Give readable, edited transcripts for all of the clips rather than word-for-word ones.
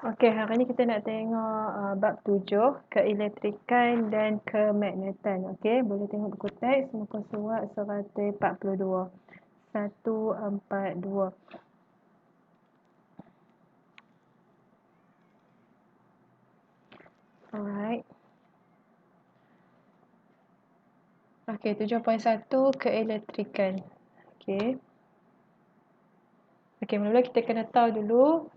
Okey, hari ni kita nak tengok bab 7, keelektrikan dan kemagnetan. Okey, boleh tengok buku teks muka surat 142. 142. Alright. Okey, 7.1 keelektrikan. Okey. Okey, mula-mula kita kena tahu dulu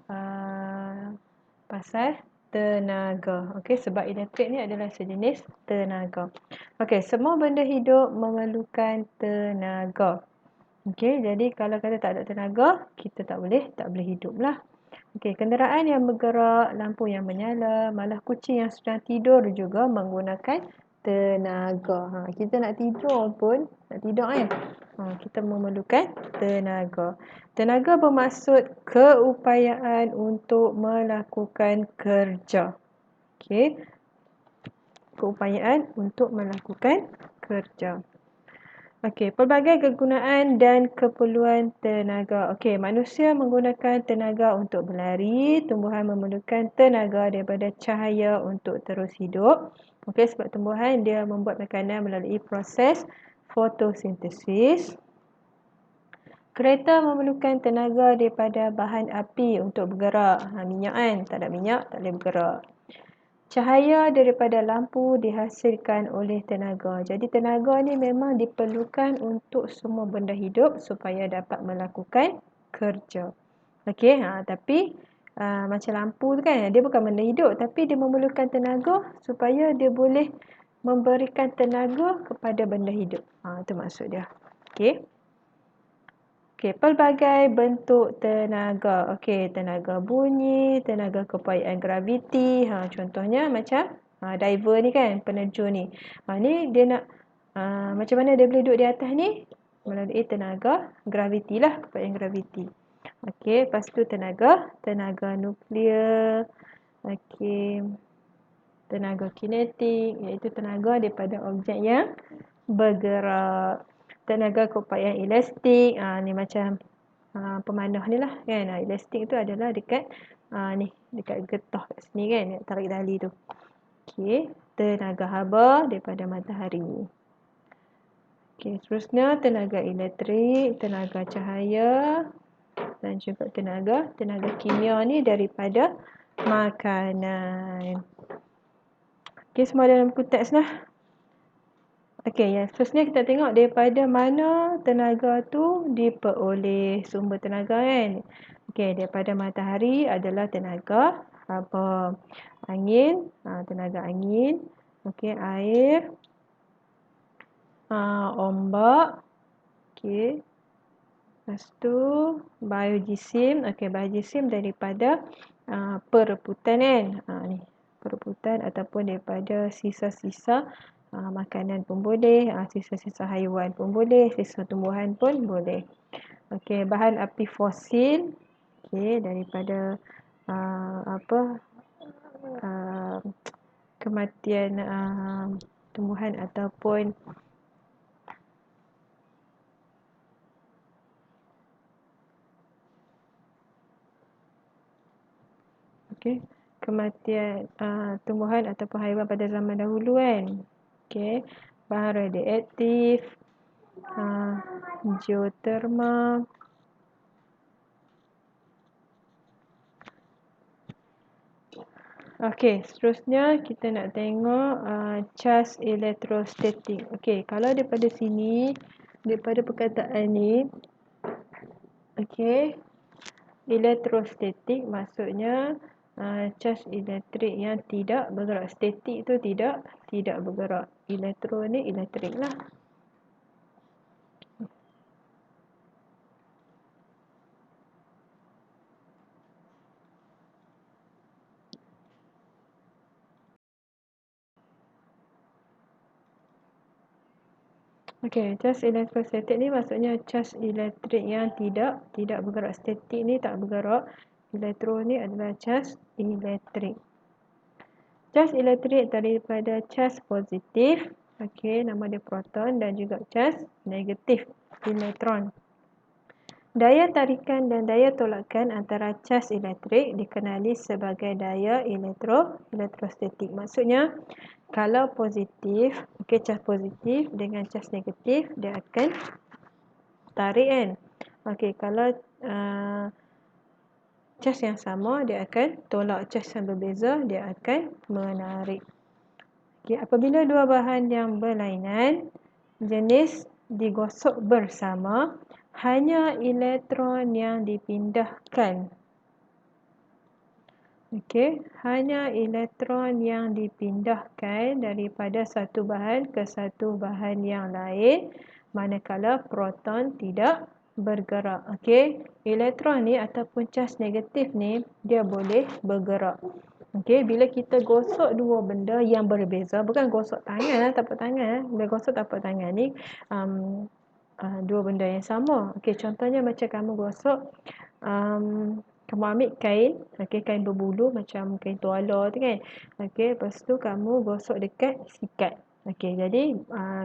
pasal tenaga. Okey, sebab elektrik ni adalah sejenis tenaga. Okey, semua benda hidup memerlukan tenaga. Okey, jadi kalau kata tak ada tenaga, kita tak boleh hidup lah. Okey, kenderaan yang bergerak, lampu yang menyala, malah kucing yang sedang tidur juga menggunakan tenaga. Kita nak tidur pun, nak tidur kan? Kita memerlukan tenaga. Tenaga bermaksud keupayaan untuk melakukan kerja. Okey. Keupayaan untuk melakukan kerja. Okey, pelbagai kegunaan dan keperluan tenaga. Okey, manusia menggunakan tenaga untuk berlari, tumbuhan memerlukan tenaga daripada cahaya untuk terus hidup. Okey, sebab tumbuhan dia membuat makanan melalui proses fotosintesis. Kereta memerlukan tenaga daripada bahan api untuk bergerak. Minyak kan, tak ada minyak tak boleh bergerak. Cahaya daripada lampu dihasilkan oleh tenaga. Jadi tenaga ni memang diperlukan untuk semua benda hidup supaya dapat melakukan kerja. Okey, tapi macam lampu tu kan, dia bukan benda hidup tapi dia memerlukan tenaga supaya dia boleh memberikan tenaga kepada benda hidup. Itu maksud dia. Okey. Okey, pelbagai bentuk tenaga. Okey, tenaga bunyi, tenaga keupayaan graviti. Contohnya macam diver ni kan, penerjun ni. Ni dia nak macam mana dia boleh duduk di atas ni? Melalui tenaga graviti lah, keupayaan graviti. Okey, lepas tu tenaga nuklear. Okey, tenaga kinetik, iaitu tenaga daripada objek yang bergerak. Tenaga keupayaan elastik, ni macam pemanah ni lah kan. Elastik tu adalah dekat ni, dekat getah kat sini kan, tarik tali tu. Okey, tenaga haba daripada matahari. Okey, seterusnya tenaga elektrik, tenaga cahaya dan juga tenaga kimia ni daripada makanan. Okey, semua dalam buku teks lah. Okey, yang seterusnya kita tengok daripada mana tenaga tu diperoleh, sumber tenaga kan. Okey, daripada matahari adalah tenaga haba. Angin, tenaga angin. Okey, air, ombak. Okey. Lepas tu biojisim. Okey, biojisim daripada perebutan kan. Ni, perebutan ataupun daripada sisa-sisa makanan pun boleh, sisa-sisa haiwan pun boleh, sisa tumbuhan pun boleh. Okey, bahan api fosil. Okey, daripada kematian tumbuhan ataupun kematian tumbuhan ataupun haiwan pada zaman dahulu kan. Okey, bahan radioaktif, geoterma. Okey, seterusnya kita nak tengok cas elektrostatik. Okey, kalau daripada sini, daripada perkataan ni, okey, elektrostatik maksudnya cas elektrik yang tidak bergerak. Statik tu tidak bergerak. Elektro ni elektrik lah. Okey, cas elektrostatik ni maksudnya cas elektrik yang tidak bergerak. Statik ni tak bergerak. Elektro ni adalah cas elektrik. Cas elektrik daripada cas positif. Okey, nama dia proton, dan juga cas negatif, elektron. Daya tarikan dan daya tolakan antara cas elektrik dikenali sebagai daya elektrostatik. Maksudnya, kalau positif, cas positif dengan cas negatif, dia akan tarik kan. Kalau cas yang sama, dia akan tolak. Cas yang berbeza, dia akan menarik. Apabila dua bahan yang berlainan jenis digosok bersama, hanya elektron yang dipindahkan. Hanya elektron yang dipindahkan daripada satu bahan ke satu bahan yang lain, manakala proton tidak bergerak. Elektron ni ataupun cas negatif ni, dia boleh bergerak. Bila kita gosok dua benda yang berbeza, bukan gosok tangan, tapak tangan. Bila gosok tapak tangan ni, dua benda yang sama. Contohnya macam kamu gosok, kamu ambil kain, kain berbulu macam kain tuala tu kan. Lepas tu kamu gosok dekat sikat. Jadi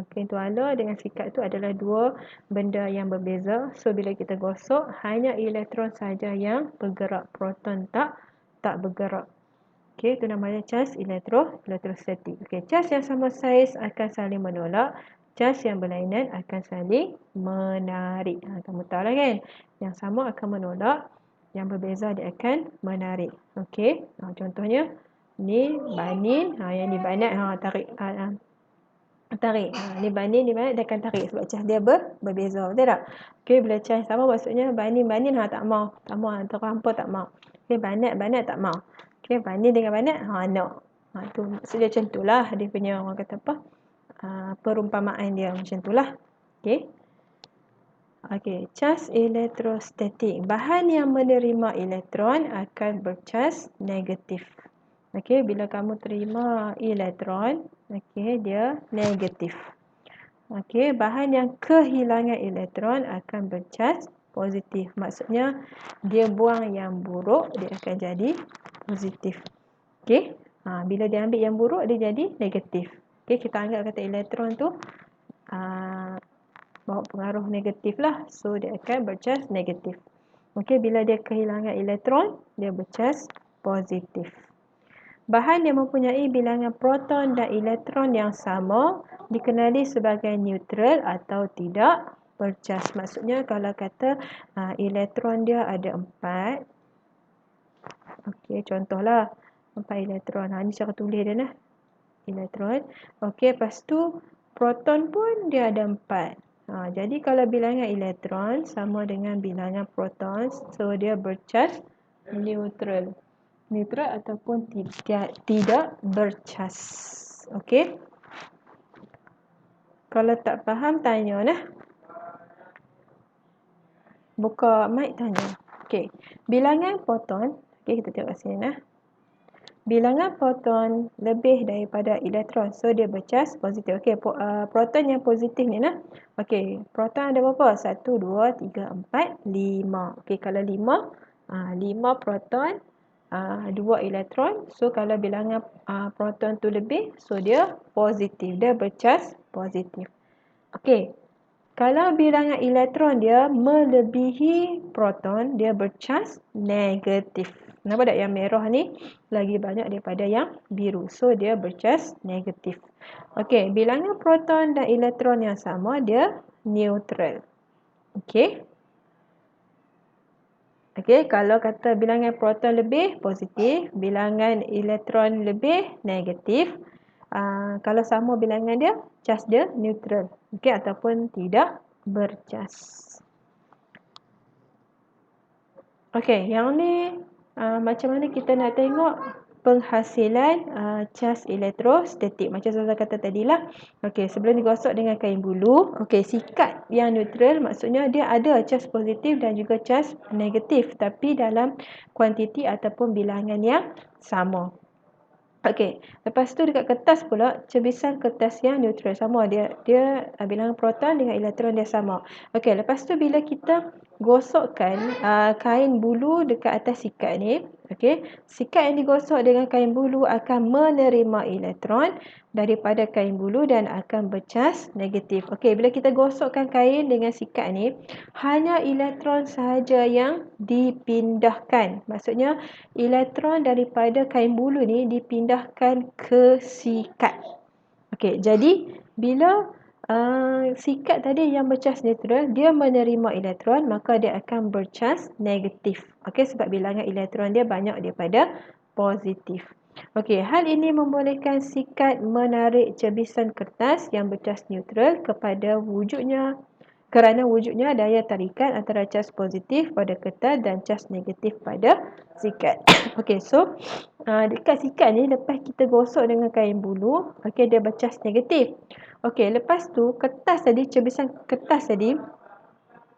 kain tuala dengan sikat tu adalah dua benda yang berbeza. So bila kita gosok, hanya elektron saja yang bergerak, proton tak bergerak. Itu namanya cas elektrostatik. Cas yang sama saiz akan saling menolak. Cas yang berlainan akan saling menarik. Kamu tahu lah kan? Yang sama akan menolak, yang berbeza dia akan menarik. Contohnya ni banin, yang ni banat, tarik. Ni banin, ni banat, dia akan tarik sebab cas dia berbeza. Betul tak? Bila cas sama maksudnya banin tak mau. Terhampa tak mau. Banat tak mau. Banin dengan banat, nak. Tu maksudnya macam tu lah. Dia punya orang kata apa? Perumpamaan dia macam tu lah. Cas elektrostatik. Bahan yang menerima elektron akan bercas negatif. Bila kamu terima elektron, dia negatif. Bahan yang kehilangan elektron akan bercas positif. Maksudnya, dia buang yang buruk, dia akan jadi positif. Bila dia ambil yang buruk, dia jadi negatif. Kita anggap kata elektron tu bawa pengaruh negatif lah. So, dia akan bercas negatif. Bila dia kehilangan elektron, dia bercas positif. Bahan yang mempunyai bilangan proton dan elektron yang sama dikenali sebagai neutral atau tidak bercas. Maksudnya kalau kata elektron dia ada 4. Contohlah 4 elektron. Ni cara tulis dia lah. Elektron. Lepas tu proton pun dia ada 4. Jadi kalau bilangan elektron sama dengan bilangan proton, so dia bercas neutral. Neutral ataupun tidak bercas. Kalau tak faham, tanya lah. Buka mic, tanya. Bilangan proton, kita tengok kat sini lah. Bilangan proton lebih daripada elektron, so dia bercas positif. Proton yang positif ni lah. Proton ada berapa? 1, 2, 3, 4, 5. Kalau 5 proton, 2 elektron. So kalau bilangan proton tu lebih, so dia positif. Dia bercas positif. Kalau bilangan elektron dia melebihi proton, dia bercas negatif. Nampak tak yang merah ni lagi banyak daripada yang biru. So dia bercas negatif. Bilangan proton dan elektron yang sama, dia neutral. Kalau kata bilangan proton lebih, positif. Bilangan elektron lebih, negatif. Kalau sama bilangan dia, cas dia neutral. Ataupun tidak bercas. Yang ni macam mana kita nak tengok penghasilan cas elektrostatik. Macam saya kata tadilah. Sebelum digosok dengan kain bulu, sikat yang neutral maksudnya dia ada cas positif dan juga cas negatif, tapi dalam kuantiti ataupun bilangan yang sama. Lepas tu dekat kertas pula, cebisan kertas yang neutral sama, dia bilangan proton dengan elektron dia sama. Lepas tu bila kita gosokkan kain bulu dekat atas sikat ni. Okey, sikat yang digosok dengan kain bulu akan menerima elektron daripada kain bulu dan akan bercas negatif. Okey, bila kita gosokkan kain dengan sikat ni, hanya elektron sahaja yang dipindahkan. Maksudnya elektron daripada kain bulu ni dipindahkan ke sikat. Okey, jadi bila sikat tadi yang bercas neutral, dia menerima elektron, maka dia akan bercas negatif. Okey, sebab bilangan elektron dia banyak daripada positif. Okey, hal ini membolehkan sikat menarik cebisan kertas yang bercas neutral kerana wujudnya daya tarikan antara cas positif pada kertas dan cas negatif pada sikat. Okey, so dekat sikat ni lepas kita gosok dengan kain bulu, okey, dia bercas negatif. Okey, lepas tu cebisan kertas tadi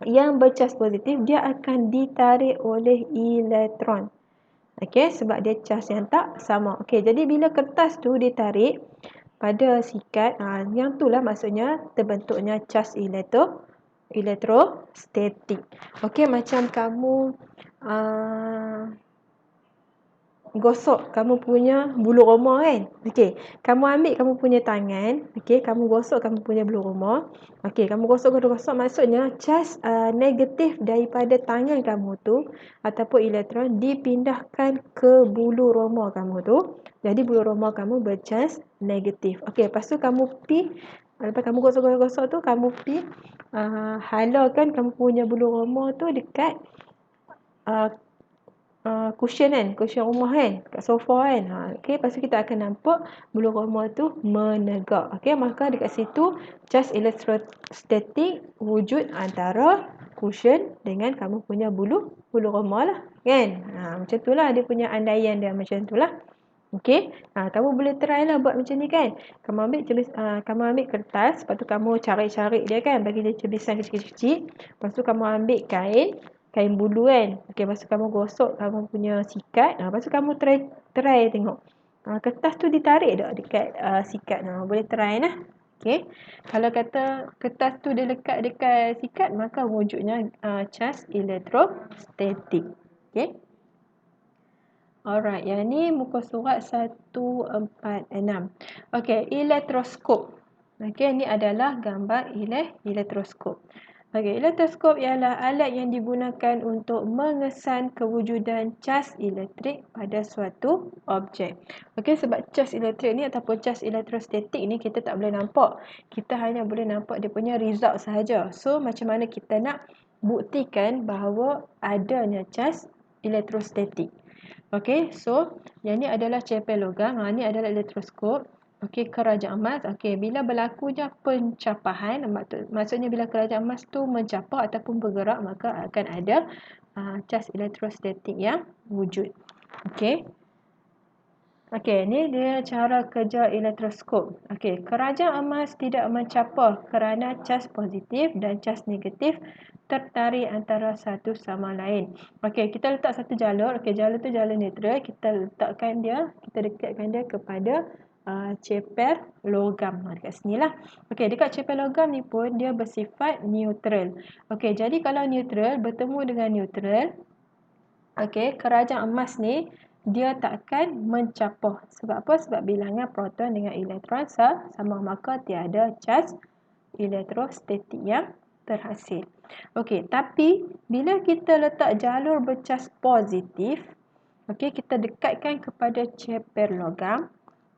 yang bercas positif, dia akan ditarik oleh elektron. Okey, sebab dia cas yang tak sama. Okey, jadi bila kertas tu ditarik pada sikat, yang itulah maksudnya terbentuknya cas elektrostatik. Okey, macam kamu gosok kamu punya bulu roma kan. Okey, kamu ambil kamu punya tangan, okey, kamu gosok kamu punya bulu roma. Okey, kamu gosok maksudnya cas negatif daripada tangan kamu tu ataupun elektron dipindahkan ke bulu roma kamu tu. Jadi bulu roma kamu bercas negatif. Okey, lepas tu lepas kamu gosok tu kamu halakan kamu punya bulu roma tu dekat cushion rumah kan, kat sofa kan. Okey, lepas tu kita akan nampak bulu roma tu menegak. Okey, maka dekat situ cas elektrostatik wujud antara cushion dengan kamu punya bulu roma lah kan. Macam tu lah dia punya andaian dia, macam tu lah. Okey, kamu boleh try lah buat macam ni kan. Kamu ambil kertas, lepas tu kamu carik-carik dia kan, bagi dia cebisan kecil-kecil. Lepas tu kamu ambil kain bulu kan. Okey, lepas tu kamu gosok kamu punya sikat. Lepas tu kamu try tengok. Kertas tu ditarik tak dekat sikat. Boleh try lah. Okey. Kalau kata kertas tu dia lekat dekat sikat, maka wujudnya cas elektrostatik. Okey. Alright, yang ni muka surat 146. Okey, elektroskop. Okey, ni adalah gambar elektroskop. Okey, elektroskop ialah alat yang digunakan untuk mengesan kewujudan cas elektrik pada suatu objek. Okey, sebab cas elektrik ni ataupun cas elektrostatik ni kita tak boleh nampak. Kita hanya boleh nampak dia punya result sahaja. So, macam mana kita nak buktikan bahawa adanya cas elektrostatik? Okey, so yang ni adalah cepel logam. Ni adalah elektroskop. Okey, kerajaan emas. Okey, bila berlakunya pencapahan, maksudnya bila kerajaan emas tu mencapah ataupun bergerak, maka akan ada cas elektrostatik yang wujud. Okey. Okey, ni dia cara kerja elektroskop. Okey, kerajaan emas tidak mencapah kerana cas positif dan cas negatif tertarik antara satu sama lain. Okey, kita letak satu jalur. Okey, jalur tu jalur neutral. Kita dekatkan dia kepada cepel logam. Dekat sini lah. Okey, dekat cepel logam ni pun dia bersifat neutral. Okey, jadi kalau neutral bertemu dengan neutral, okey, kerajaan emas ni dia takkan mencapah. Sebab apa? Sebab bilangan proton dengan elektron sama, maka tiada cas elektrostatik yang terhasil. Okey, tapi bila kita letak jalur bercas positif, okey, kita dekatkan kepada cepel logam.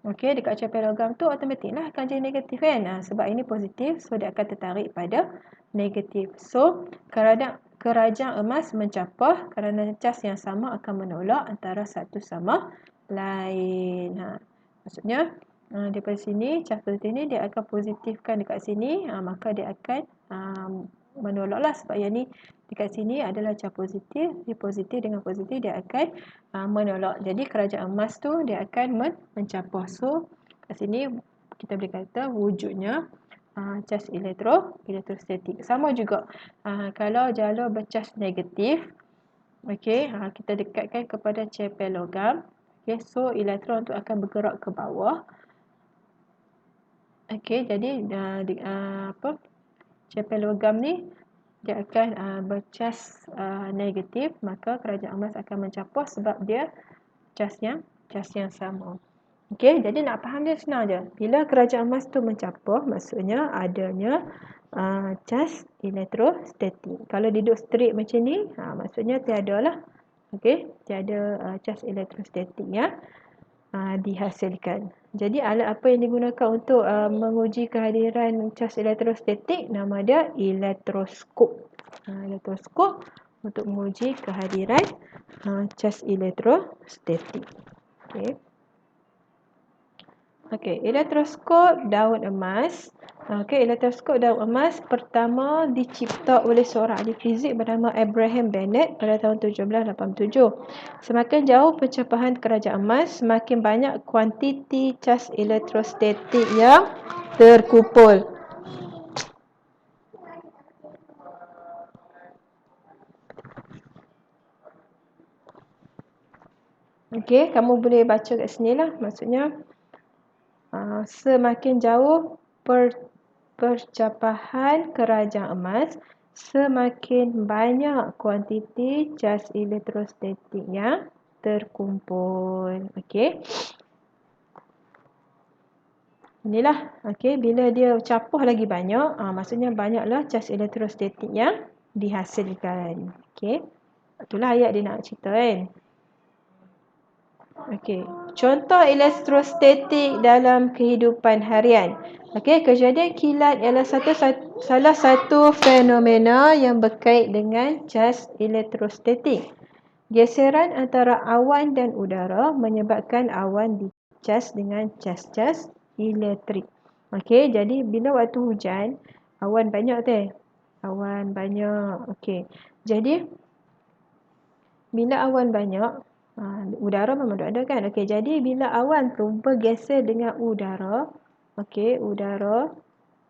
Okey, dekat cepel logam tu automatiklah akan jadi negatif kan. Sebab ini positif, so dia akan tertarik pada negatif. So, kerajaan emas mencapah kerana cas yang sama akan menolak antara satu sama lain. Maksudnya daripada sini, cas positif ni dia akan positifkan dekat sini, maka dia akan menolaklah sebab yang ni dekat sini adalah cas positif, dia positif dengan positif dia akan menolak. Jadi kerajaan emas tu dia akan mencapah. So kat sini kita boleh kata wujudnya cas elektrostatik. Sama juga kalau jalur bercas negatif, okey, kita dekatkan kepada cepel logam. Okey, so elektron tu akan bergerak ke bawah. Okey, jadi cepel logam ni dia akan bercas negatif, maka kerajaan emas akan mencampur sebab dia cas yang sama. Okey, jadi nak faham dia senang je. Bila kerajaan emas tu mencampur, maksudnya adanya cas elektrostatik. Kalau dia duduk straight macam ni, maksudnya tiada lah. Okey, tiada cas elektrostatik yang dihasilkan. Jadi alat apa yang digunakan untuk menguji kehadiran cas elektrostatik? Nama dia elektroskop. Elektroskop untuk menguji kehadiran cas elektrostatik. Okey. Okey, elektroskop daun emas. Okey, elektroskop daun emas pertama dicipta oleh seorang ahli fizik bernama Abraham Bennett pada tahun 1787. Semakin jauh pencapaian kerajaan emas, semakin banyak kuantiti cas elektrostatik yang terkumpul. Okey, kamu boleh baca kat sini lah. Maksudnya semakin jauh percapaian kerajaan emas, semakin banyak kuantiti cas elektrostatik yang terkumpul. Okey. Inilah. Okey, bila dia campur lagi banyak, maksudnya banyaklah cas elektrostatik yang dihasilkan. Okey. Itulah ayat dia nak cerita kan. Okey, contoh elektrostatik dalam kehidupan harian. Okey, kejadian kilat ialah salah satu fenomena yang berkait dengan cas elektrostatik. Geseran antara awan dan udara menyebabkan awan dicas dengan cas-cas elektrik. Okey, jadi bila waktu hujan, awan banyak teh. Awan banyak. Okey. Jadi bila awan banyak, udara memang ada kan. Okey, jadi bila awan tu bergeser dengan udara, okey, udara,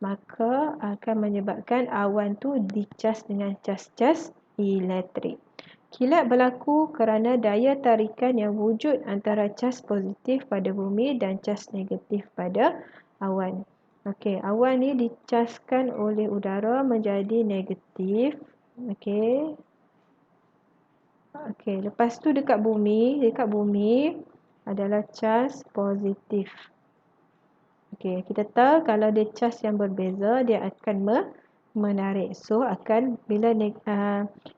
maka akan menyebabkan awan tu dicas dengan cas-cas elektrik. Kilat berlaku kerana daya tarikan yang wujud antara cas positif pada bumi dan cas negatif pada awan. Okey, awan ni dicaskan oleh udara menjadi negatif. Okey. Okey, lepas tu dekat bumi adalah cas positif. Okey, kita tahu kalau dia cas yang berbeza, dia akan menarik. So, akan bila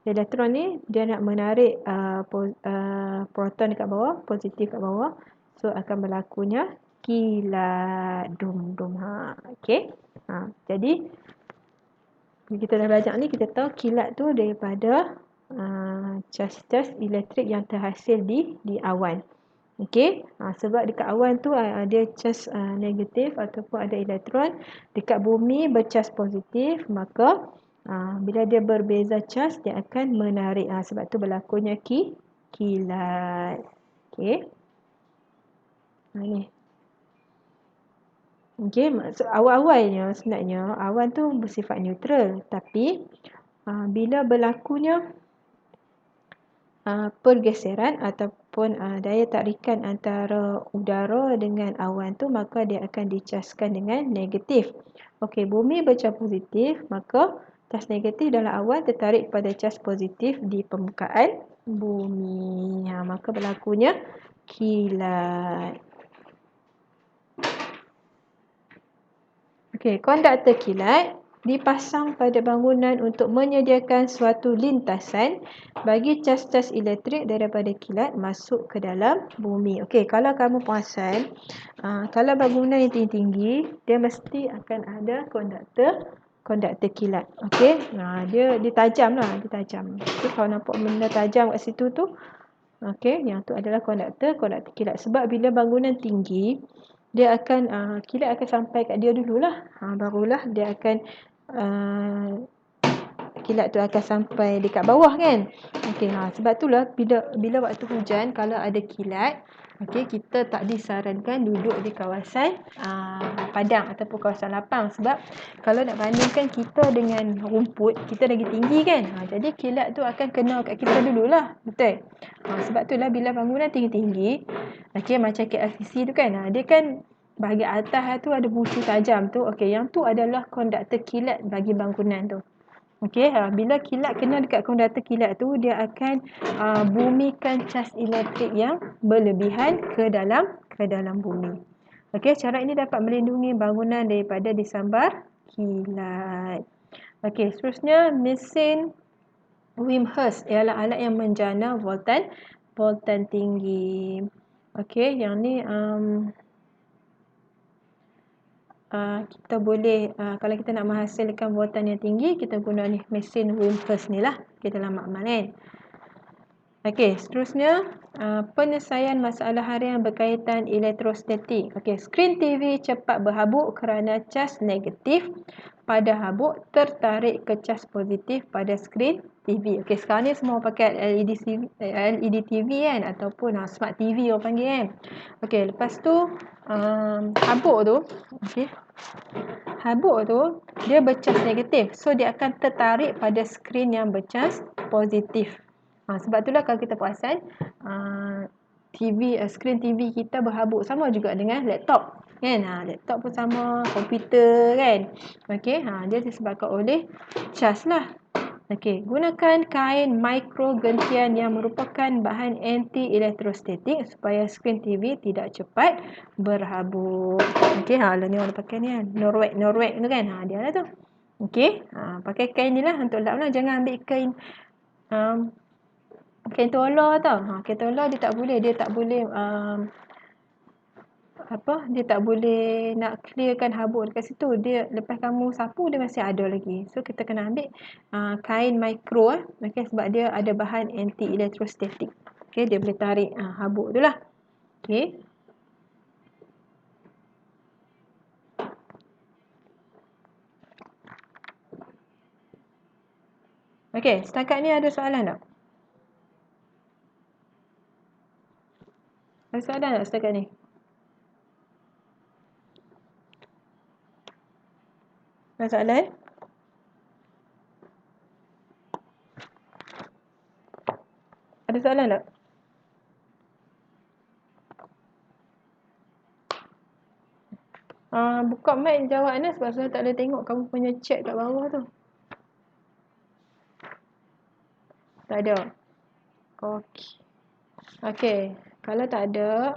elektron ni dia nak menarik proton dekat bawah, positif kat bawah. So, akan berlakunya kilat. Dum-dum. Okey. Jadi kita dah belajar ni, kita tahu kilat tu daripada cas-cas elektrik yang terhasil di awan. Okey, sebab dekat awan tu ada cas negatif ataupun ada elektron. Dekat bumi bercas positif, maka bila dia berbeza cas, dia akan menarik. Sebab tu berlakunya kilat. Okey. Ni. Okey, awal-awalnya sebenarnya awan tu bersifat neutral, tapi bila berlakunya pergeseran ataupun daya tarikan antara udara dengan awan tu, maka dia akan dicaskan dengan negatif. Okey, bumi bercas positif, maka cas negatif dalam awan tertarik pada cas positif di permukaan bumi. Maka berlakunya kilat. Okey, konduktor kilat dipasang pada bangunan untuk menyediakan suatu lintasan bagi cas-cas elektrik daripada kilat masuk ke dalam bumi. Okey, kalau kamu perasan, kalau bangunan yang tinggi-tinggi, dia mesti akan ada konduktor kilat. Okey, dia tajam lah, dia tajam. Okey, kalau nampak benda tajam kat situ tu, okey, yang tu adalah konduktor kilat. Sebab bila bangunan tinggi, dia akan kilat akan sampai kat dia dululah. Barulah dia akan kilat tu akan sampai dekat bawah kan. Okey, sebab itulah bila waktu hujan kalau ada kilat, okey, kita tak disarankan duduk di kawasan padang ataupun kawasan lapang, sebab kalau nak bandingkan kita dengan rumput, kita lagi tinggi kan. Jadi kilat tu akan kena kat kita dululah. Betul? Sebab itulah bila bangunan tinggi-tinggi, okey, macam KLCC tu kan, dia kan bahagian atas tu ada busi tajam tu. Okey, yang tu adalah konduktor kilat bagi bangunan tu. Okey, bila kilat kena dekat kondator kilat tu, dia akan bumikan cas elektrik yang berlebihan ke dalam bumi. Okey, cara ini dapat melindungi bangunan daripada disambar kilat. Okey, seterusnya mesin Wimshurst ialah alat yang menjana voltan tinggi. Okey, yang ni kita boleh kalau kita nak menghasilkan voltan yang tinggi, kita guna ni mesin Wimshurst ni lah, dalam makmal kan. Okey, seterusnya penyelesaian masalah harian berkaitan elektrostatik. Okey, skrin TV cepat berhabuk kerana cas negatif pada habuk tertarik ke cas positif pada skrin TV. Okey, sekarang ni semua pakai LED TV kan, ataupun smart TV orang panggil kan. Okey, lepas tu habuk tu, okey, habuk tu dia bercas negatif, so dia akan tertarik pada skrin yang bercas positif. Sebab itulah kalau kita perasan skrin TV kita berhabuk, sama juga dengan laptop kan. Laptop pun sama, komputer kan. Okey, dia disebabkan oleh cas lah. Okey, gunakan kain mikro gentian yang merupakan bahan anti elektrostatik supaya skrin TV tidak cepat berhabuk. Okey, ni orang pakai ni kan, Norweg tu kan. Dia lah tu. Okey, pakai kain ni lah untuk lap lah. Jangan ambil kain tola tau. Kain tola dia tak boleh dia tak boleh nak clearkan habuk dekat situ. Dia lepas kamu sapu dia masih ada lagi. So kita kena ambil kain mikro okey, sebab dia ada bahan anti elektrostatik. Okey, dia boleh tarik habuk tu lah. Okey. Okey, setakat ni ada soalan tak? Ada soalan tak setakat ni? Ada soalan? Ada soalan tak? Buka mic jawab Anas sebab saya tak boleh tengok kamu punya chat kat bawah tu. Tak ada. Okey. Okey, kalau tak ada,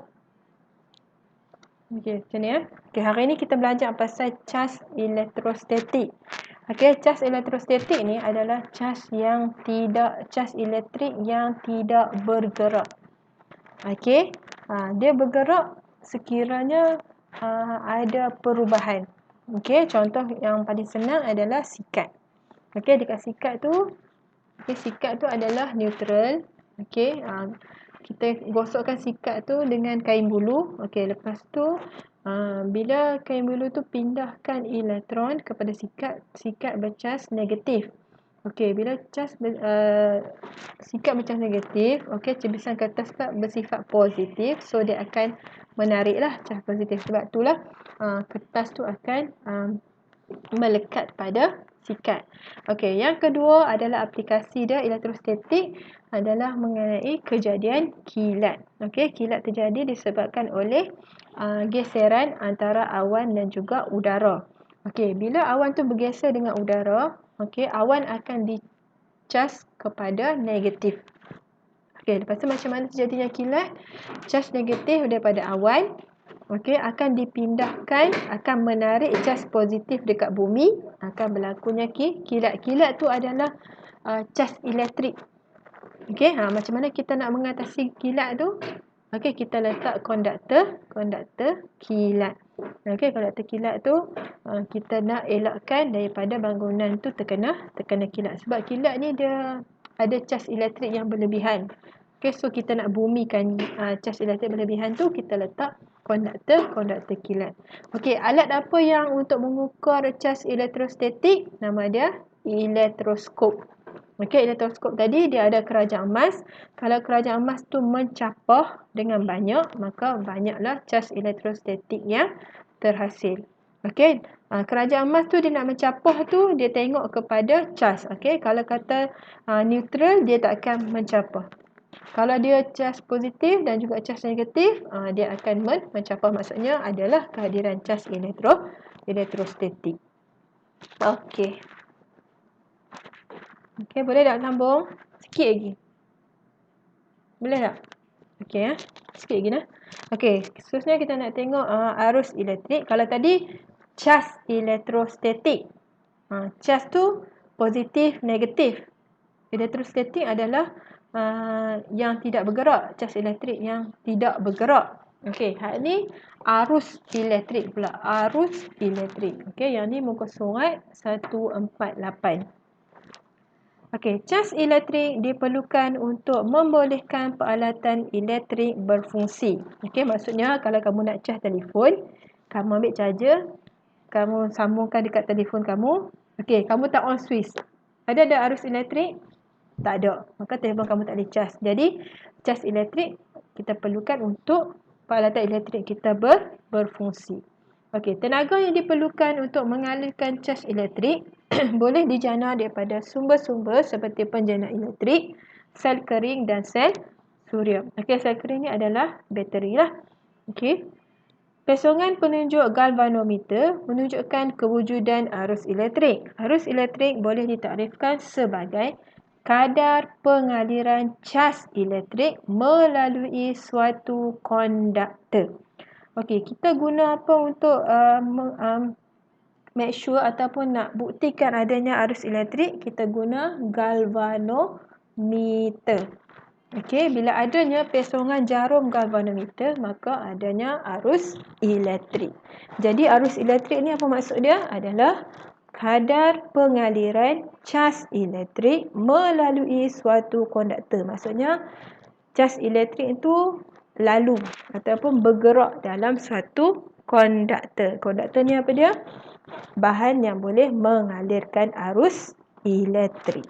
okey, macam ni Okey, hari ni kita belajar pasal cas elektrostatik. Okey, cas elektrostatik ni adalah cas elektrik yang tidak bergerak. Okey, dia bergerak sekiranya ada perubahan. Okey, contoh yang paling senang adalah sikat. Okey, dekat sikat tu, sikat tu adalah neutral. Okey, kita gosokkan sikat tu dengan kain bulu. Okey, lepas tu bila kain bulu tu pindahkan elektron kepada sikat bercas negatif. Okey, bila sikat bercas negatif, okey, cebisan kertas bersifat positif, so dia akan menariklah cas positif. Sebab itulah kertas tu akan melekat pada sikat. Okey, yang kedua adalah aplikasi dia elektrostatik adalah mengenai kejadian kilat. Okey, kilat terjadi disebabkan oleh geseran antara awan dan juga udara. Okey, bila awan tu bergeser dengan udara, okey, awan akan dicas kepada negatif. Okey, lepas tu macam mana terjadinya kilat? Cas negatif daripada awan, okey, akan dipindahkan, akan menarik cas positif dekat bumi, akan berlakunya kilat. Kilat tu adalah cas elektrik. Okey, macam mana kita nak mengatasi kilat tu? Okey, kita letak konduktor kilat. Okey, konduktor kilat tu kita nak elakkan daripada bangunan tu terkena kilat. Sebab kilat ni dia ada cas elektrik yang berlebihan. Okey, so kita nak bumikan cas elektrik berlebihan tu, kita letak konduktor kilat. Okey, alat apa yang untuk mengukur cas elektrostatik? Nama dia elektroskop. Okey, elektroskop tadi dia ada kerajaan emas. Kalau kerajaan emas tu mencapah dengan banyak, maka banyaklah cas elektrostatik yang terhasil. Okey, kerajaan emas tu dia nak mencapah tu, dia tengok kepada cas. Okey, kalau kata neutral, dia tak akan mencapah. Kalau dia cas positif dan juga cas negatif, dia akan mencapah. Maksudnya adalah kehadiran cas elektrostatik. Okey. Okey, boleh tak sambung? Sikit lagi. Boleh tak? Okey ya. Sikit lagi nah. Okey, seterusnya kita nak tengok arus elektrik. Kalau tadi cas elektrostatik. Cas tu positif, negatif. Elektrostatik adalah yang tidak bergerak. Cas elektrik yang tidak bergerak. Okey, hal ni arus elektrik pula. Arus elektrik. Okey, yang ni muka surat 148. Okey, cas elektrik diperlukan untuk membolehkan peralatan elektrik berfungsi. Okey, maksudnya kalau kamu nak cas telefon, kamu ambil charger, kamu sambungkan dekat telefon kamu. Okey, kamu tak on switch. Ada arus elektrik? Tak ada. Maka telefon kamu tak boleh cas. Jadi, cas elektrik kita perlukan untuk peralatan elektrik kita berfungsi. Okey, tenaga yang diperlukan untuk mengalirkan cas elektrik boleh dijana daripada sumber-sumber seperti penjana elektrik, sel kering dan sel suria. Okey, sel kering ni adalah bateri lah. Okey. Pesongan penunjuk galvanometer menunjukkan kewujudan arus elektrik. Arus elektrik boleh ditaktifkan sebagai kadar pengaliran cas elektrik melalui suatu konduktor. Okey, kita guna apa untuk make sure ataupun nak buktikan adanya arus elektrik? Kita guna galvanometer. Okey, bila adanya pesongan jarum galvanometer, maka adanya arus elektrik. Jadi arus elektrik ni apa maksud dia? Adalah kadar pengaliran cas elektrik melalui suatu konduktor. Maksudnya cas elektrik itu lalu ataupun bergerak dalam suatu konduktor. Konduktor ni apa dia? Bahan yang boleh mengalirkan arus elektrik.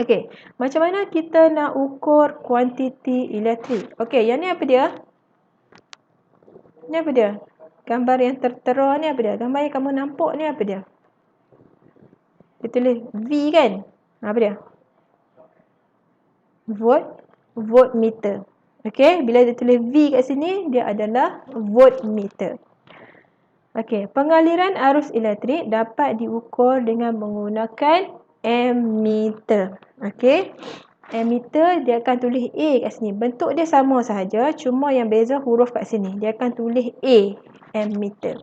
Okey, macam mana kita nak ukur kuantiti elektrik? Okey, yang ni apa dia? Ni apa dia? Gambar yang tertera ni apa dia? Gambar yang kamu nampak ni apa dia? Dia tulis V kan? Apa dia? Voltmeter. Okey, bila dia tulis V kat sini, dia adalah voltmeter. Okey, pengaliran arus elektrik dapat diukur dengan menggunakan ammeter. Okey, ammeter dia akan tulis A kat sini. Bentuk dia sama sahaja, cuma yang beza huruf kat sini. Dia akan tulis A, ammeter.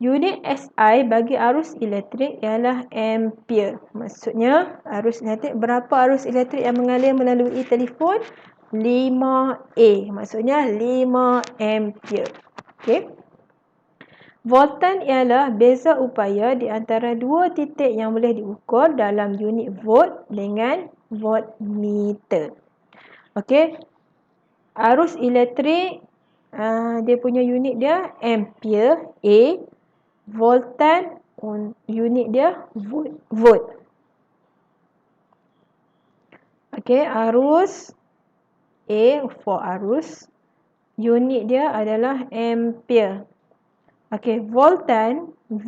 Unit SI bagi arus elektrik ialah ampere. Maksudnya arus elektrik, berapa arus elektrik yang mengalir melalui telefon? 5A. Maksudnya 5 ampere. Okey. Voltan ialah beza upaya di antara dua titik yang boleh diukur dalam unit volt dengan voltmeter. Okey. Arus elektrik dia punya unit dia ampere A. Voltan unit dia volt. Okey, arus A for arus, unit dia adalah ampere. Okey, voltan V,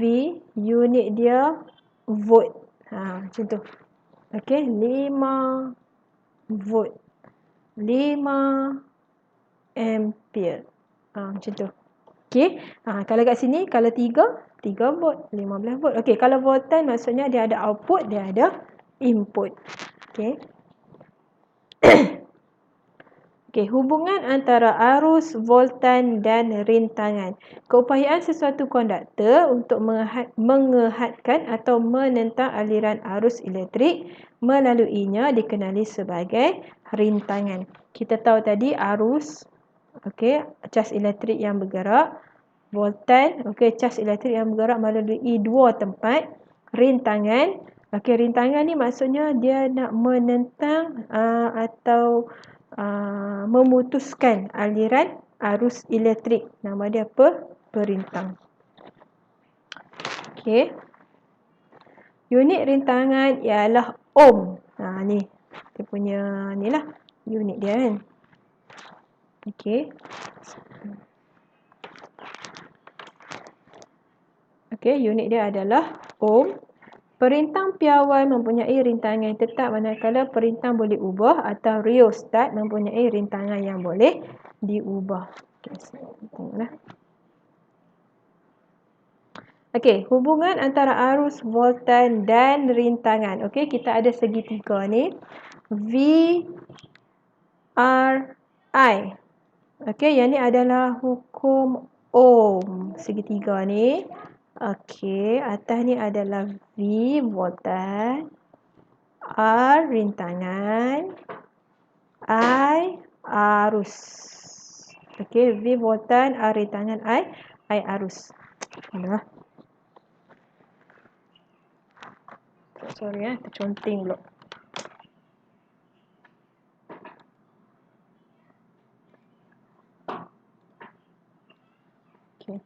unit dia volt. Macam tu. Okey, 5 volt. 5 ampere. Macam tu. Okey, kalau kat sini, kalau 3 volt, 15 volt. Okey, kalau voltan maksudnya dia ada output, dia ada input. Okey. Okey, hubungan antara arus, voltan dan rintangan. Keupayaan sesuatu konduktor untuk mengehadkan atau menentang aliran arus elektrik melaluinya dikenali sebagai rintangan. Kita tahu tadi arus, okey, cas elektrik yang bergerak, voltan, okey, cas elektrik yang bergerak melalui dua tempat, rintangan. Okey, rintangan ni maksudnya dia nak menentang atau memutuskan aliran arus elektrik. Nama dia apa? Perintang. Okey. Unit rintangan ialah ohm. Ni dia punya ni lah unit dia kan. Okey. Okey, unit dia adalah ohm. Perintang piawai mempunyai rintangan yang tetap manakala perintang boleh ubah atau rheostat mempunyai rintangan yang boleh diubah. Okey, tengoklah. Okey, hubungan antara arus, voltan dan rintangan. Okey, kita ada segitiga ni. V, R, I. Okey, yang ni adalah hukum Ohm segitiga ni. Okey, atas ni adalah V, voltan. R, rintangan. I, arus. Okey, V voltan, R rintangan, I arus. Alah. Sorry terconteng pula. Okey.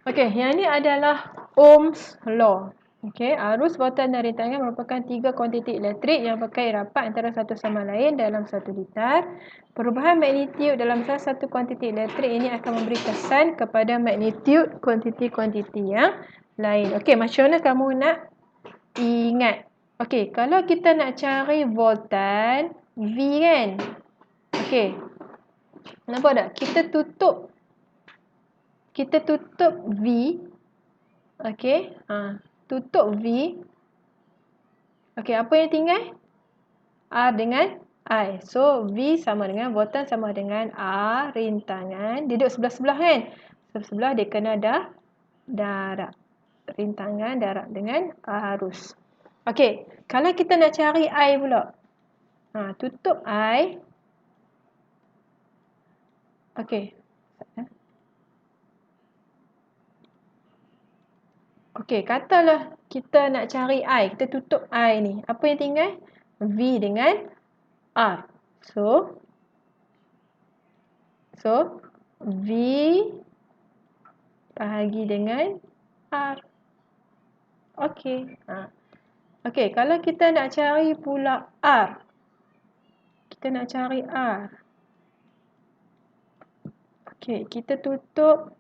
Okey, yang ni adalah Ohm's law. Okey, arus, voltan dan rintangan merupakan tiga kuantiti elektrik yang berkait rapat antara satu sama lain dalam satu litar. Perubahan magnitud dalam salah satu kuantiti elektrik ini akan memberi kesan kepada magnitud kuantiti-kuantiti yang lain. Okey, macam mana kamu nak ingat? Okey, kalau kita nak cari voltan V kan? Okey. Nampak tak? Kita tutup V. Okey. Tutup V. Okey, apa yang tinggal? R dengan I. So, V sama dengan, voltan sama dengan R rintangan. Dia duduk sebelah-sebelah kan? Sebelah-sebelah dia kena darab. Rintangan darab dengan arus. Okey, kalau kita nak cari I pula. Tutup I. Okey. Okey, katalah kita nak cari I. Kita tutup I ni. Apa yang tinggal? V dengan R. So V bahagi dengan R. Okey. Okey, kalau kita nak cari pula R. Kita nak cari R. Okey, kita tutup.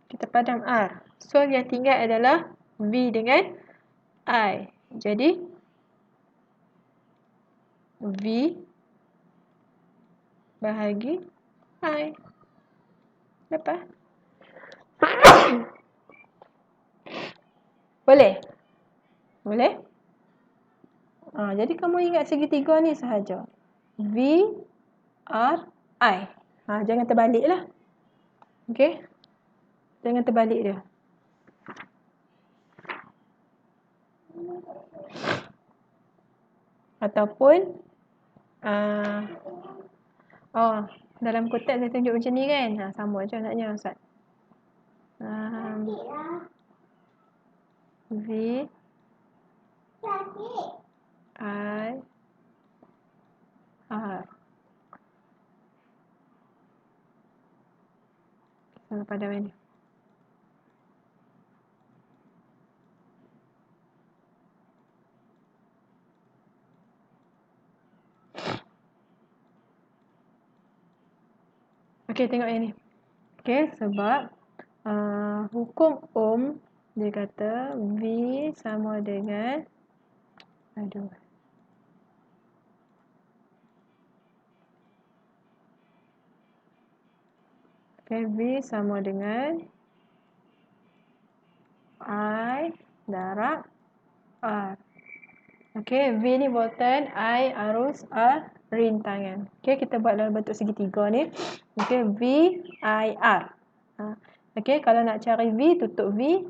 Kita padam R. So, yang tinggal adalah V dengan I. Jadi, V bahagi I. Lepas? Boleh? Boleh? Jadi, kamu ingat segitiga ni sahaja. V, R, I. Jangan terbalik lah. Okey? Jangan terbalik dia. Ataupun dalam kotak saya tunjuk macam ni kan. Sama je naknya Ustaz. V I R. Kita padam ni. Okey, tengok yang ni. Okey, sebab hukum Ohm dia kata V sama dengan Okey, V sama dengan I darab R. Okey, V ni voltan, I arus, R rintangan. Okey, kita buat dalam bentuk segitiga ni. Okey, V, I, R. Okey, kalau nak cari V, tutup V,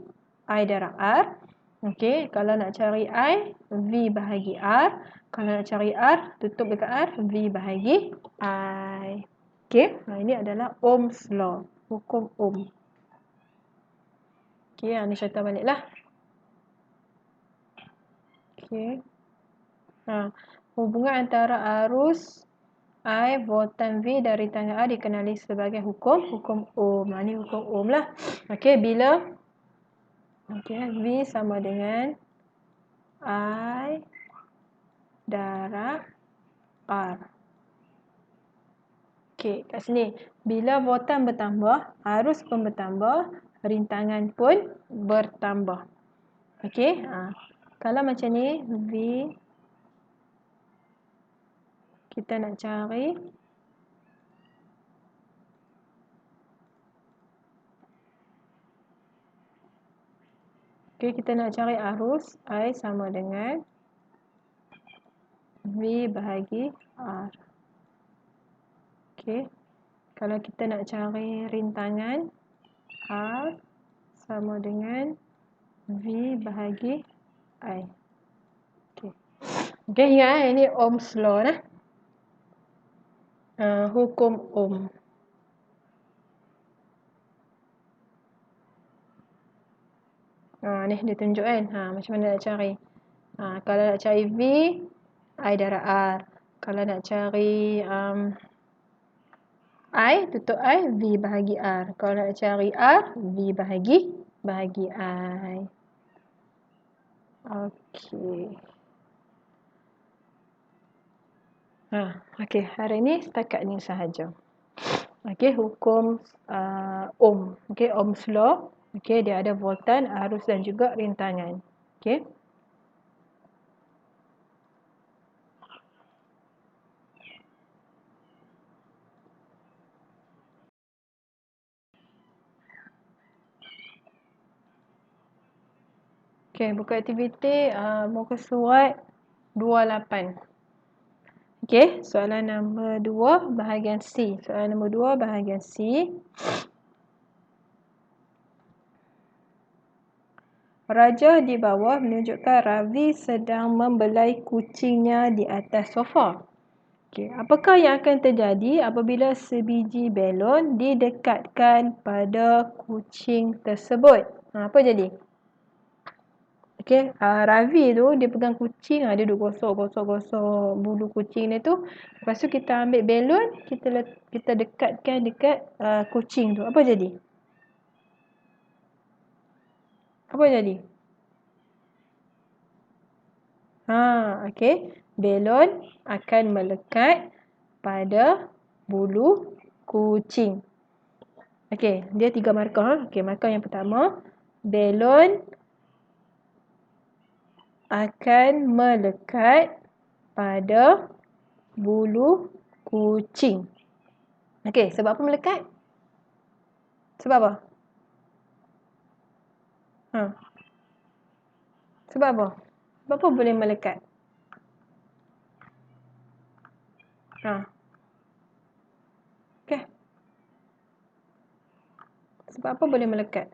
I darab R. Okey, kalau nak cari I, V bahagi R. Kalau nak cari R, tutup dekat R, V bahagi I. Okey, ini adalah Ohm's law, hukum Ohm. Okey, ni contoh baliklah. Okey. Hubungan antara arus I, voltan V dan rintangan R dikenali sebagai hukum Ohm. Ni hukum Ohm lah. Okey, bila V sama dengan I darab R. Okey, kat sini bila voltan bertambah, arus pun bertambah, rintangan pun bertambah. Okey, kalau macam ni V kita nak cari Okey, kita nak cari arus I sama dengan V bahagi R. Okey. Kalau kita nak cari rintangan, R sama dengan V bahagi I. Okey. Okey, ingat ini Ohm's law lah. Hukum Ohm. Ni dia tunjuk kan. Macam mana nak cari. Kalau nak cari V, I darab R. Kalau nak cari I, tutup I, V bahagi R. Kalau nak cari R, V bahagi I. Okey. Okey, hari ni setakat ni sahaja. Okey, hukum Ohm. Okey, Ohm's law. Okey, dia ada voltan, arus dan juga rintangan. Okey. Okey, buka aktiviti muka surat 28. Okey, soalan nombor 2 bahagian C. Soalan nombor 2 bahagian C. Raja di bawah menunjukkan Ravi sedang membelai kucingnya di atas sofa. Okey, apakah yang akan terjadi apabila sebiji belon didekatkan pada kucing tersebut? Apa jadi? Okey, Ravi tu dia pegang kucing, dia duduk gosok bulu kucing dia tu. Lepas tu kita ambil belon, kita dekatkan dekat kucing tu. Apa jadi? Apa jadi? Okey. Belon akan melekat pada bulu kucing. Okey, dia 3 markah. Okey, markah yang pertama, belon akan melekat pada bulu kucing. Okey, sebab apa melekat? Sebab apa? Sebab apa? Sebab apa boleh melekat? Okey. Sebab apa boleh melekat?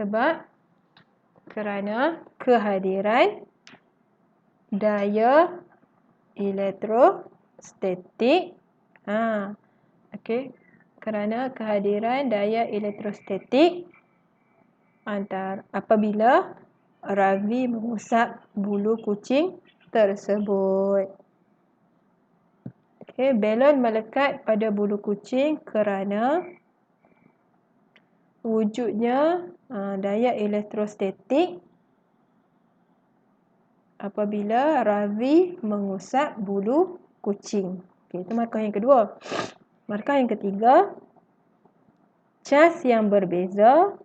Sebab kerana kehadiran daya elektrostatik. Okey. Kerana kehadiran daya elektrostatik apabila Ravi mengusap bulu kucing tersebut. Okey, belon melekat pada bulu kucing kerana wujudnya daya elektrostatik apabila Ravi mengusap bulu kucing. Okey, itu markah yang kedua. Markah yang ketiga, cas yang berbeza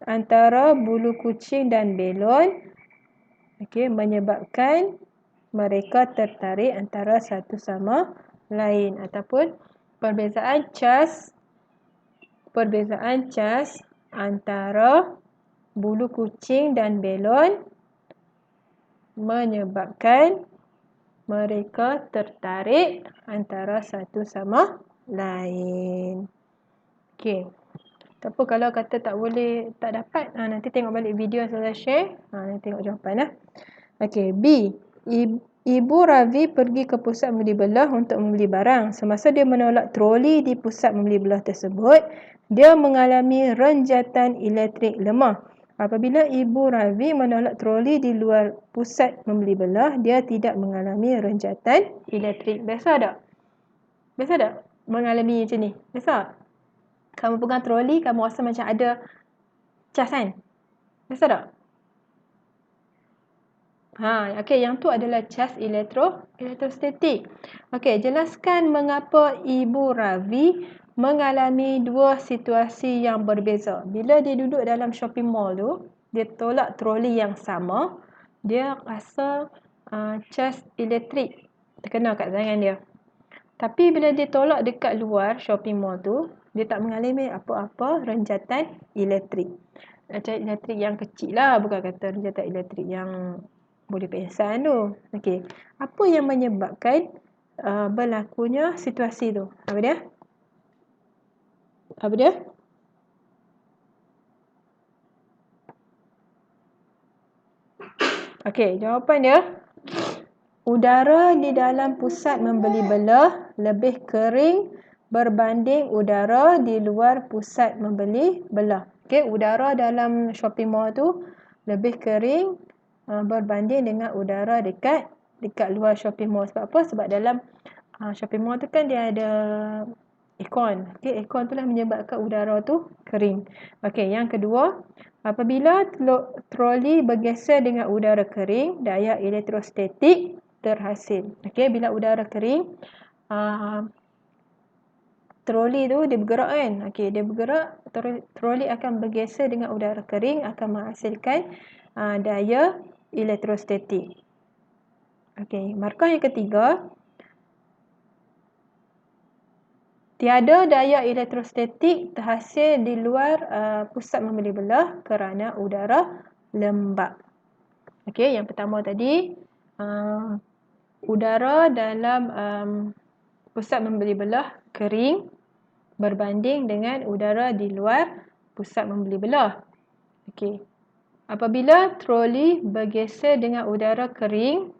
antara bulu kucing dan belon menyebabkan mereka tertarik antara satu sama lain, ataupun perbezaan cas antara bulu kucing dan belon menyebabkan mereka tertarik antara satu sama lain. Okey. Tapi kalau kata tak dapat, nanti tengok balik video yang saya share. Nanti tengok jawapan. Okey, B. Ibu Ravi pergi ke pusat membeli belah untuk membeli barang. Semasa dia menolak troli di pusat membeli belah tersebut, dia mengalami renjatan elektrik lemah. Apabila Ibu Ravi menolak troli di luar pusat membeli belah, dia tidak mengalami renjatan elektrik. Biasa tak? Biasa tak mengalami macam ni? Biasa tak? Kamu pegang troli, kamu rasa macam ada cas kan? Biasa tak? Okey, yang tu adalah cas elektrostatik. Okey, jelaskan mengapa Ibu Ravi mengalami dua situasi yang berbeza. Bila dia duduk dalam shopping mall tu, dia tolak troli yang sama, dia rasa cas elektrik terkena kat tangan dia. Tapi bila dia tolak dekat luar shopping mall tu, Dia tak mengalami apa-apa renjatan elektrik. Renjatan elektrik yang kecil lah, bukan kata renjatan elektrik yang boleh pingsan tu. Okey. Apa yang menyebabkan berlakunya situasi tu? Apa dia? Apa dia? Okey, jawapan dia udara di dalam pusat membeli belah lebih kering berbanding udara di luar pusat membeli belah. Okey, udara dalam shopping mall tu lebih kering berbanding dengan udara dekat luar shopping mall. Sebab apa? Sebab dalam shopping mall tu kan dia ada aircon. Okey, aircon tu lah menyebabkan udara tu kering. Okey, yang kedua, apabila troli bergeser dengan udara kering, daya elektrostatik terhasil. Okey, bila udara kering, troli tu dia bergerak kan. Okey, dia bergerak, troli akan bergeser dengan udara kering, akan menghasilkan daya elektrostatik. Okey, markah yang ketiga, tiada daya elektrostatik terhasil di luar pusat membeli belah kerana udara lembap. Okey, yang pertama tadi, udara dalam pusat membeli belah kering berbanding dengan udara di luar pusat membeli belah. Okey. Apabila troli bergeser dengan udara kering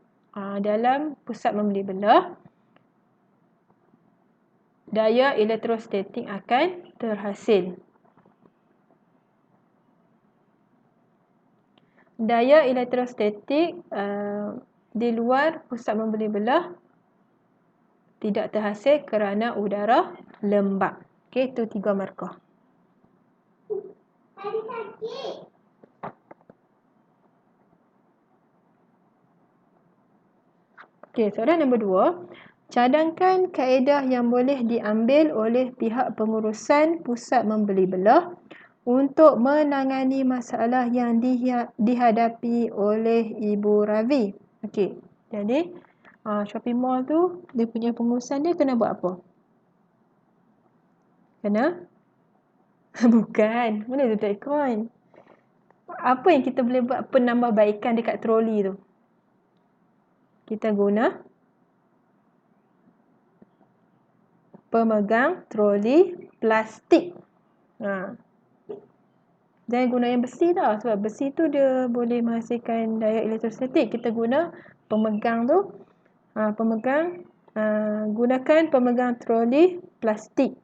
dalam pusat membeli belah, daya elektrostatik akan terhasil. Daya elektrostatik di luar pusat membeli belah tidak terhasil kerana udara lembap. Okey, itu 3 markah. Okey, soalan nombor 2. Cadangkan kaedah yang boleh diambil oleh pihak pengurusan pusat membeli belah untuk menangani masalah yang dihadapi oleh Ibu Ravi. Okey, jadi shopping mall tu, dia punya pengurusan dia kena buat apa? Kena? Bukan, mana tu tak aircon. Apa yang kita boleh buat penambahbaikan dekat troli tu? Kita guna pemegang troli plastik. Jangan guna yang besi tau. Sebab besi tu dia boleh menghasilkan daya elektrostatik. Kita guna pemegang tu. Gunakan pemegang troli plastik.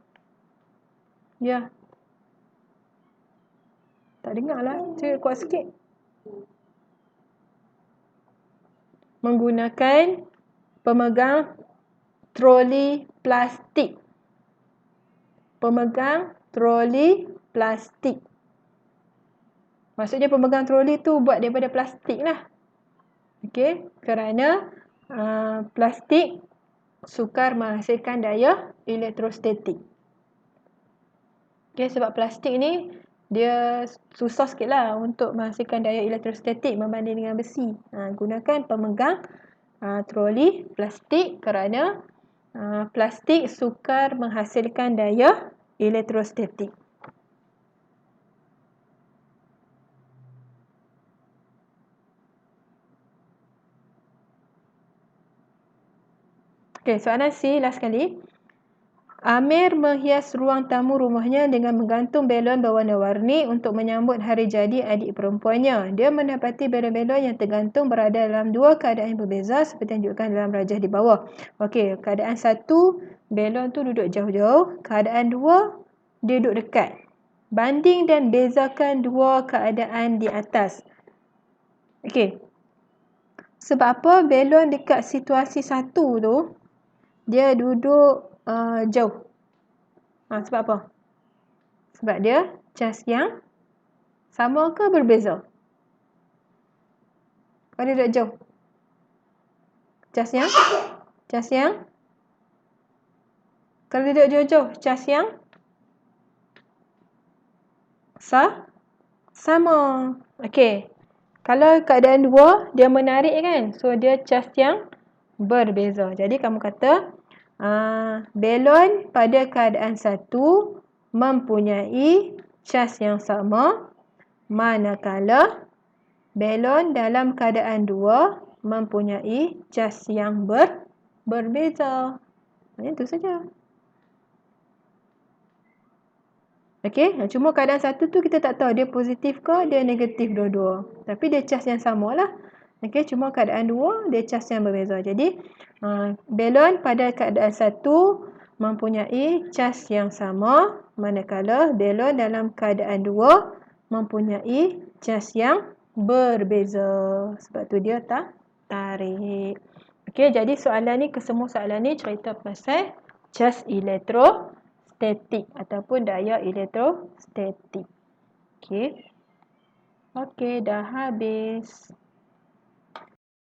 Ya. Tak dengar lah. Cuba kuat sikit. Menggunakan pemegang troli plastik. Pemegang troli plastik. Maksudnya pemegang troli tu buat daripada plastik lah. Okey, kerana plastik sukar menghasilkan daya elektrostatik. Okey, sebab plastik ni dia susah sikit lah untuk menghasilkan daya elektrostatik berbanding dengan besi. Gunakan pemegang troli plastik kerana plastik sukar menghasilkan daya elektrostatik. Okey, soalan C last sekali. Amir menghias ruang tamu rumahnya dengan menggantung belon berwarna-warni untuk menyambut hari jadi adik perempuannya. Dia mendapati belon-belon yang tergantung berada dalam dua keadaan yang berbeza seperti yang ditunjukkan dalam rajah di bawah. Okey, keadaan 1, belon tu duduk jauh-jauh. Keadaan 2, dia duduk dekat. Banding dan bezakan dua keadaan di atas. Okey. Sebab apa belon dekat situasi 1 tu, dia duduk jauh. Sebab apa? Sebab dia cas yang sama ke berbeza? Kalau dia duduk jauh. Cas yang? Kalau dia duduk jauh-jauh, cas yang? Sama. Okey. Kalau keadaan 2, dia menarik kan? So, dia cas yang berbeza. Jadi, kamu kata belon pada keadaan 1 mempunyai cas yang sama, manakala belon dalam keadaan dua mempunyai cas yang berbeza. Itu saja. Okey, cuma keadaan satu tu kita tak tahu dia positif ke dia negatif dua-dua. Tapi dia cas yang sama lah. Okey, cuma keadaan dua dia cas yang berbeza. Jadi belon pada keadaan satu mempunyai cas yang sama, manakala belon dalam keadaan dua mempunyai cas yang berbeza. Sebab tu dia tak tarik. Okey, jadi soalan ni, kesemua soalan ni cerita pasal cas elektrostatik ataupun daya elektrostatik. Okey. Okey, dah habis.